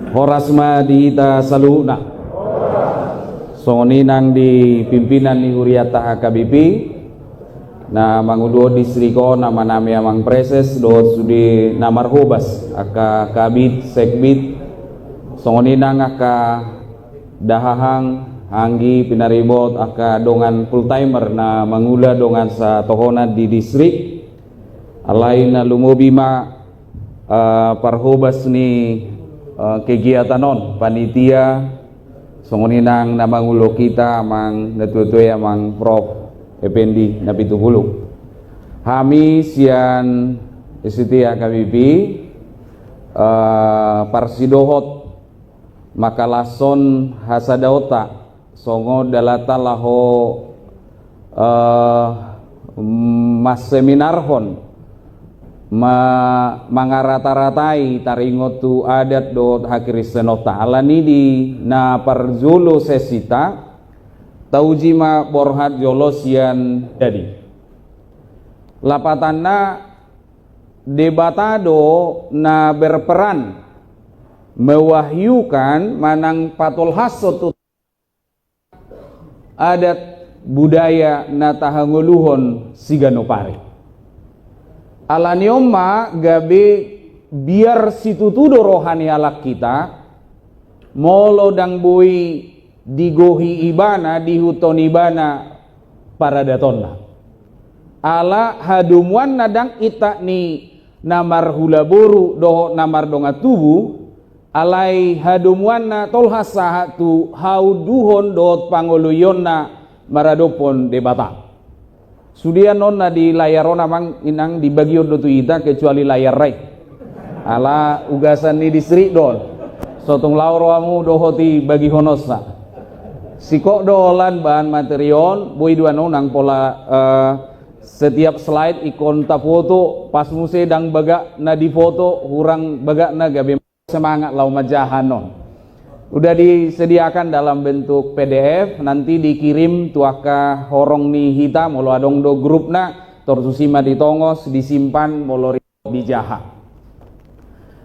Horasma dihita saluna songoninang di pimpinan ni Huriata HKBP na mangudo distriko nama nami amang preses do sudi namar hobas aka kabit sekbit songoninang aka dahahang anggi pinaribot aka dongan full timer na mangula dongan sa tohona di distrik alay na lumobima parhobas ni kegiatanon panitia songoninang namangulo kita amang natutuy amang Prof Ependi Napitupulong hami sian ST HKBP parsidohot makalason hasadaota songo dalata laho mas seminarhon mangarata-ratai taringot tu adat dot hakristenota alani di na parjolo sesita taujima borhat jolosian jadi lapatanna debatado na berperan mewahyukan manang patol hasot adat budaya na tahanguluhon siganopari alani omma gabe biar situtudo rohani alak kita molo dang bui digohi ibana dihuton ibana para datonna ala hadumuan nadang ita ni namar hula boru do namar donga tubu alai hadumuan na tolhasa tu hauduhon dot pangoluyonna maradopon debata sudian nonna di layar namang inang di bagian do tu ita kecuali layar rai ala ugasan ni distrik don sotong lauro amu dohoti bagi honosa sikok dolan bahan materion boi dua nonang pola setiap slide ikon ta foto pas muse dang baga na di foto hurang baga na gabe semangat lau majahan non udah disediakan dalam bentuk PDF nanti dikirim tuaka horong ni hitam molo adong do grup na torsusima ditongos disimpan molo di jaha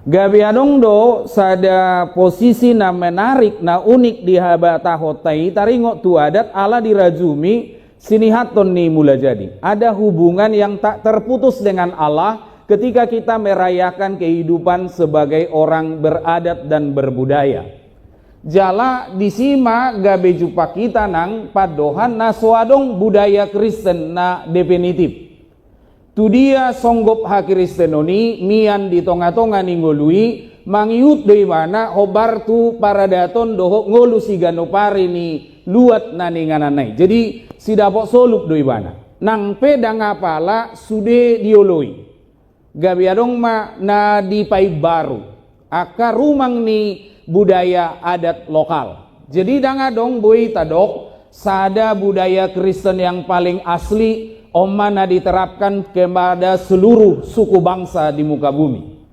gabi adong do sada posisi na menarik na unik di habata hotai taringo tu adat ala dirajumi sinihaton ni mula jadi ada hubungan yang tak terputus dengan Allah ketika kita merayakan kehidupan sebagai orang beradat dan berbudaya jala disima gabe jupa kita nang padohan na suadong budaya Kristen na definitif tu dia songgop ha Kristenoni mian di tonga-tonga ninggolui mangiut doi mana hobar tu para daton doho ngolu si ganopari ni luat na ningananai jadi si dapok solup doi mana nang pedang apala sude dioloi gabe adong ma na di pai baru aka rumang ni budaya adat lokal jadi dangadong boi tadok sada budaya Kristen yang paling asli omana diterapkan kepada seluruh suku bangsa di muka bumi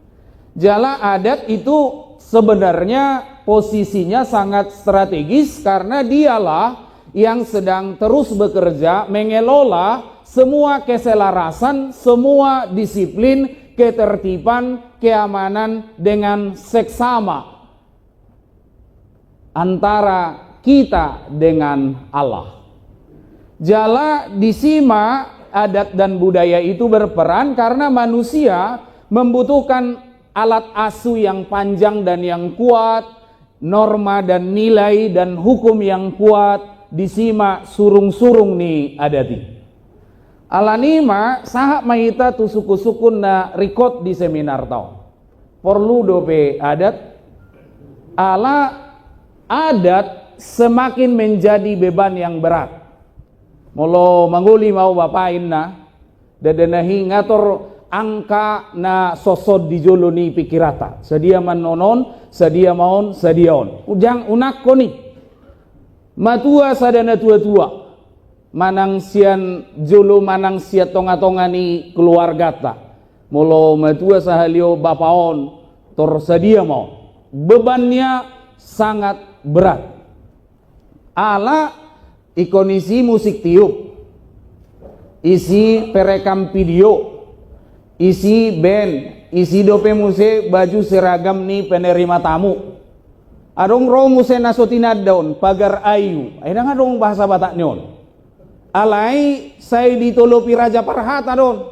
jala adat itu sebenarnya posisinya sangat strategis karena dialah yang sedang terus bekerja mengelola semua keselarasan semua disiplin ketertiban keamanan dengan seksama antara kita dengan Allah. Jala disima adat dan budaya itu berperan karena manusia membutuhkan alat asuh yang panjang dan yang kuat, norma dan nilai dan hukum yang kuat disima surung-surung ni adati. Alanima sahak maita tu suku-sukun na record di seminar tau. Perlu dope adat ala adat semakin menjadi beban yang berat. Molo mangguli mau bapain na dadenahi ngator angka na sosod di joloni pikirata. Sedia manonon, sedia maon, sediaon. Ujang unak koni. Matua sadana tua-tua. Manang sian jolo manang sia tonga-tonga ni keluarga ta. Molo matua sahalio bapaon tor sedia maon. Bebannya sangat berat. Ala ikonisi musik tiup, isi perekam video, isi band, isi dope muse baju seragam nih penerima tamu. Adong romo sena sotinad daun pagar ayu. Ay nga dong bahasa Batak nyon. Alay say ditolopi Raja Parhata don.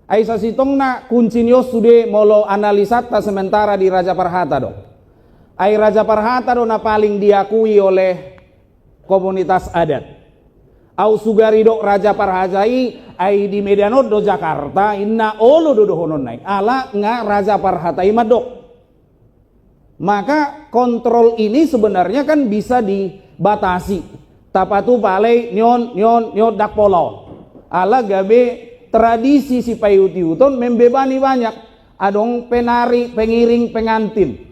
Ay sa sitong na kunsinyos sude molo analisata sementara di Raja Parhata don. Ay Raja Parhata don na paling diakui oleh komunitas adat. Au sugarido Raja Parhajai ay di Medianod do Jakarta inna olo do honon nai. Ala nga Raja Parhata imadok. Maka kontrol ini sebenarnya kan bisa dibatasi. Tapatu palai nyon dak polo. Ala gabe tradisi si payutiuton membebani banyak. Adong penari, pengiring, pengantin.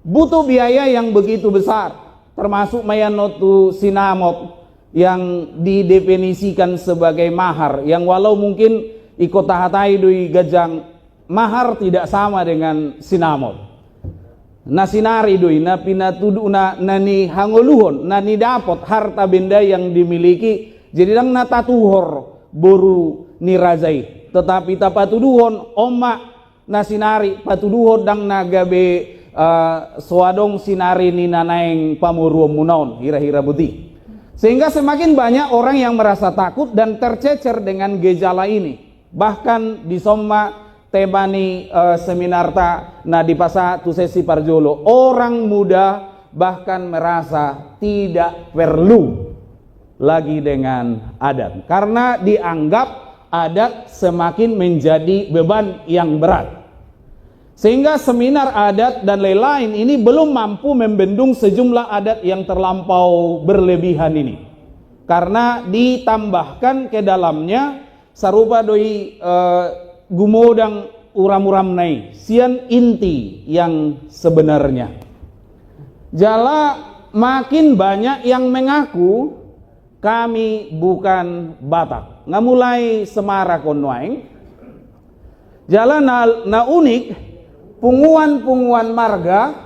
Butuh biaya yang begitu besar. Termasuk mayanotu sinamot yang didefinisikan sebagai mahar. Yang walau mungkin ikut tahatai dui gajang mahar tidak sama dengan sinamot. Na sinari doi na pinatudu na nani hangoluhon nani dapat harta benda yang dimiliki jadi dang natatuhor boru ni rajai tetapi tapatuduhon oma na sinari patuduhon dang nagabe swadong sinari ni nanaeng pamuruom munaon hira-hira buti sehingga semakin banyak orang yang merasa takut dan tercecer dengan gejala ini bahkan di Somma temani seminar ta na di pasa tu sesi parjolo orang muda bahkan merasa tidak perlu lagi dengan adat karena dianggap adat semakin menjadi beban yang berat sehingga seminar adat dan lain-lain ini belum mampu membendung sejumlah adat yang terlampau berlebihan ini karena ditambahkan ke dalamnya sarupa doi gumodang uram-uram nai sian inti yang sebenarnya jala makin banyak yang mengaku kami bukan Batak ngamulai semara konwaing jala na unik punguan marga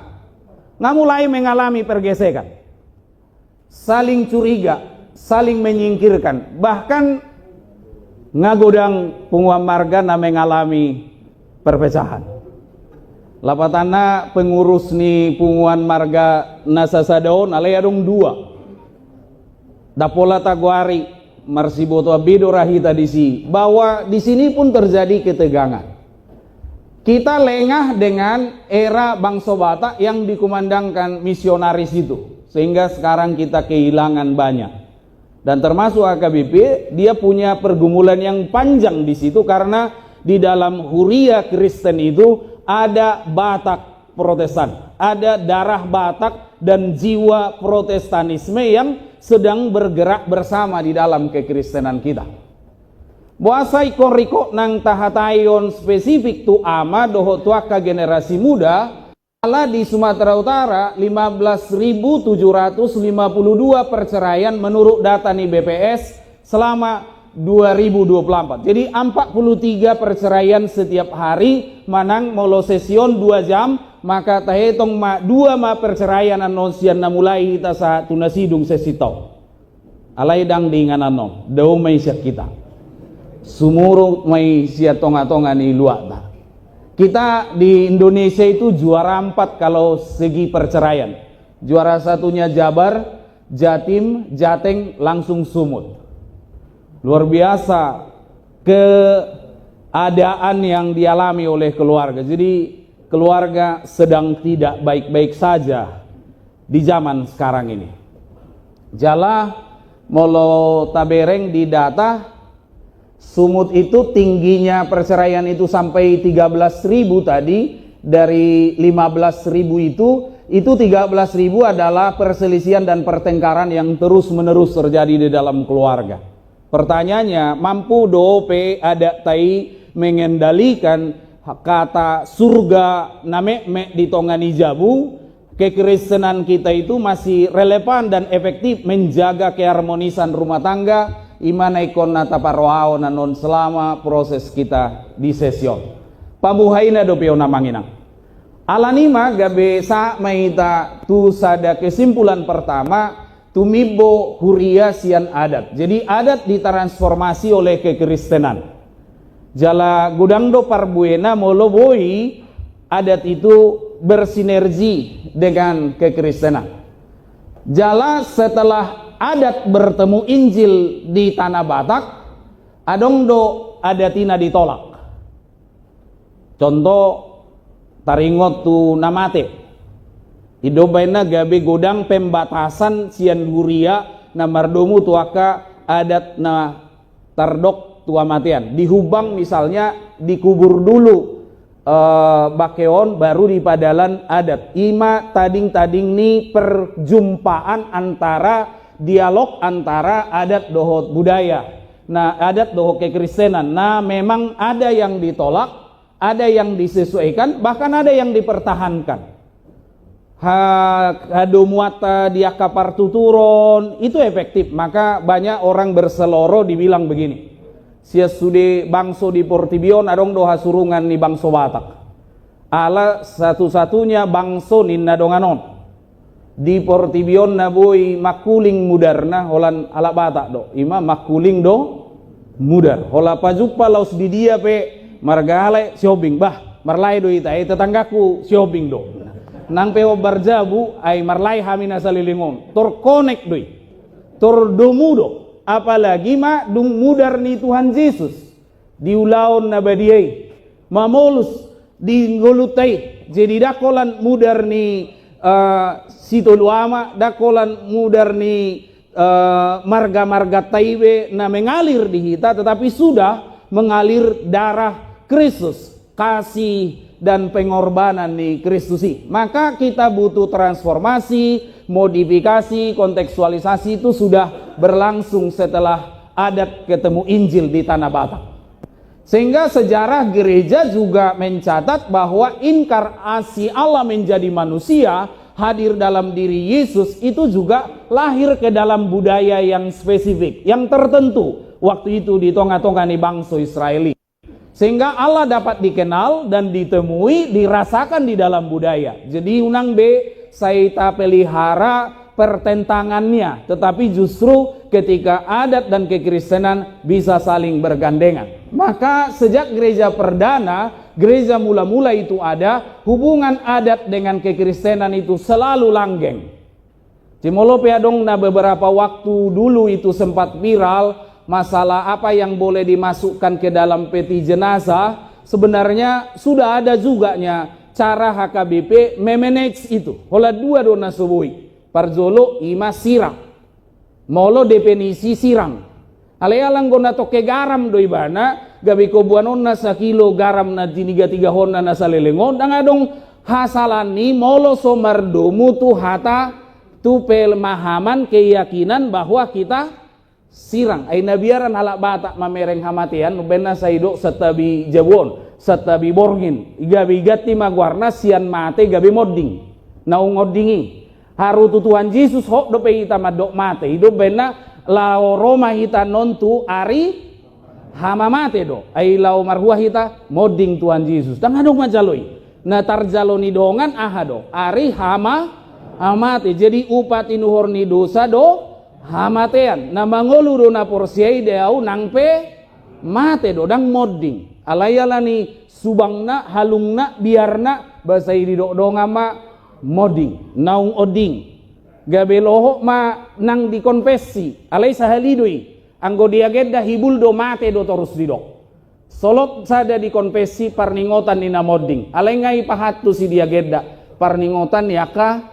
ngamulai mengalami pergesekan saling curiga saling menyingkirkan bahkan ngagodang punguan marga na mengalami perpecahan. Lapatana pengurus ni punguan marga nasasadaon alay adong dua. Dapola Taguari Marsiboto Abido Rahita disi bahwa di sini pun terjadi ketegangan. Kita lengah dengan era Bangsa Batak yang dikumandangkan misionaris itu sehingga sekarang kita kehilangan banyak. Dan termasuk AKBP dia punya pergumulan yang panjang di situ karena di dalam huria Kristen itu ada Batak Protestan, ada darah Batak dan jiwa Protestanisme yang sedang bergerak bersama di dalam kekristenan kita. Buasa ikon riko nang tahatayon spesifik tu ama doho tuaka generasi muda ala di Sumatera Utara 15.752 perceraian menurut data nih BPS selama 2024. Jadi 43 perceraian setiap hari manang molo sesion 2 jam maka tahetong 2 perceraian anonsian na mulai kita sa tunasidung sesito. Alay dang dinganan no, daw may siya kita. Sumuro may siya tonga-tonga ni luata. Kita di Indonesia itu juara 4 kalau segi perceraian. Juara satunya Jabar, Jatim, Jateng, langsung Sumut. Luar biasa keadaan yang dialami oleh keluarga. Jadi keluarga sedang tidak baik-baik saja di zaman sekarang ini. Jala molo tabereng di data Sumut itu tingginya perceraian itu sampai 13.000 tadi, dari 15.000 itu 13.000 adalah perselisihan dan pertengkaran yang terus-menerus terjadi di dalam keluarga. Pertanyaannya, mampu dope ada tai mengendalikan kata surga name di tongani jabu? Kekristenan kita itu masih relevan dan efektif menjaga keharmonisan rumah tangga imana ikon nata parwao nanon selama proses kita di sesion. Pamuhaina do peo namanginang. Alanima gabe sa maita tu sada kesimpulan pertama tumibo huria sian adat. Jadi adat ditransformasi oleh kekristenan. Jala gudang do parbuena molo boi adat itu bersinergi dengan kekristenan. Jala setelah adat bertemu Injil di tanah Batak, adong do adatina ditolak. Contoh taringot tu namate. Idobaina gabe godang pembatasan sian guria na mardomu tuaka adat na tardok tua matian. Dihubang misalnya dikubur dulu bakeon baru di padalan adat. Ima tading-tading ni perjumpaan antara dialog antara adat dohot budaya. Nah, adat dohot kekristenan. Nah, memang ada yang ditolak, ada yang disesuaikan, bahkan ada yang dipertahankan. Hado muata dia kapar tuturon, itu efektif. Maka banyak orang berseloro dibilang begini. Sia sude bangso di Portibion adong doha surungan ni bangso Batak. Ala satu-satunya bangso ninna donganon. Di Portibion na boy makuling mudarna holan ala Batak do. Ima makuling do mudar. Hola pajupa laus di dia pe margale siobing bah marlai do ita tetanggaku siobing do. Nang peo barjabu ay marlai hamina salilingon. Tor connect doi. Tor domudo. Apalagi ma dung mudar ni Tuhan Yesus diulaon na badiai mamolus di ngolutai jadi dakolan mudar ni situluama dakolan mudar ni marga-marga taibe na mengalir di hita, tetapi sudah mengalir darah Kristus, kasih dan pengorbanan di Kristus. Maka kita butuh transformasi, modifikasi, kontekstualisasi itu sudah berlangsung setelah adat ketemu Injil di tanah Batak. Sehingga sejarah gereja juga mencatat bahwa inkarnasi Allah menjadi manusia hadir dalam diri Yesus itu juga lahir ke dalam budaya yang spesifik, yang tertentu. Waktu itu di tengah-tengah bangsa Israeli. Sehingga Allah dapat dikenal dan ditemui, dirasakan di dalam budaya. Jadi unang B, saya pelihara pertentangannya, tetapi justru ketika adat dan kekristenan bisa saling bergandengan. Maka sejak gereja perdana, gereja mula-mula itu ada, hubungan adat dengan kekristenan itu selalu langgeng. Cimolo peadong na beberapa waktu dulu itu sempat viral masalah apa yang boleh dimasukkan ke dalam peti jenazah. Sebenarnya sudah ada juganya cara HKBP memanage itu. Hola dua dona subui. Parzolo ima sirang. Molo definisi sirang. Alayalang gona toke garam doi bana, gabi ko buanon na sa kilo garam na tiniga-tiga hon na sa lelengon. Dang adong hasalani molo somardomu tu hata tu pelmahaman keyakinan bahwa kita sirang ay nabiaran halak Batak mamereng hamatian bena saido setabi jabon setabi borgin gabi gati magwarna sian mate gabi modding naung ngodingi haru tutuhan Yesus hok do pe ita madok mate hidup bena lao Roma hita nontu ari hama mate do ay lao marhuah hita modding Tuhan Yesus dan adong majaloi na tarjaloni dongan ahado ari hama amate jadi upati nuhor ni dosa do hamatean na mangolu do na porsiai deau nangpe mate do dang modding alayalani subangna halungna biarna bahasa iri do dongama modding naung oding gabe loho ma nang dikonfesi alay sahalidoi anggo diageda hibul do mate do terus didok solot sada dikonfesi parningotan ina modding alay ngai pahatu si diageda parningotan yaka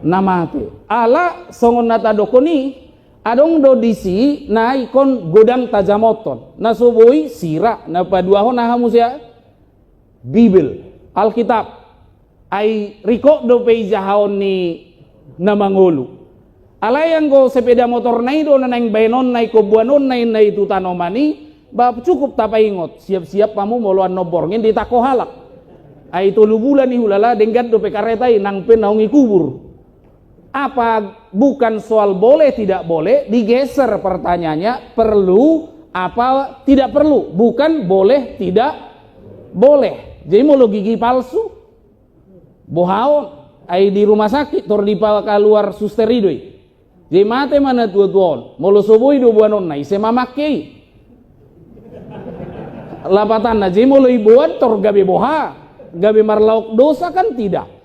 namate ala songon nata dokoni adong do disi na ikon godang tajamoton na soboi sira na paduahon na hamusya Bibil Alkitab ay riko do peijahaon ni na mangulu alayang go sepeda motor na ido na naing bayanon na ikobuanon na itu tanomani ba cukup tapaingot siap-siap pamu moluan noborngin di tako halak ay tulubulan ni hulala denggat do pekaretai nang penaung ikubur. Apa bukan soal boleh tidak boleh, digeser pertanyaannya perlu apa tidak perlu, bukan boleh tidak boleh. Jadi mau lo gigi palsu bohaon ai di rumah sakit tor di keluar suster idoi jadi mate mana tuan mau lo soboi do buanon nai se mamakei lapatan na jadi mau lo ibuan tor gabe boha gabe marlauk dosa kan tidak.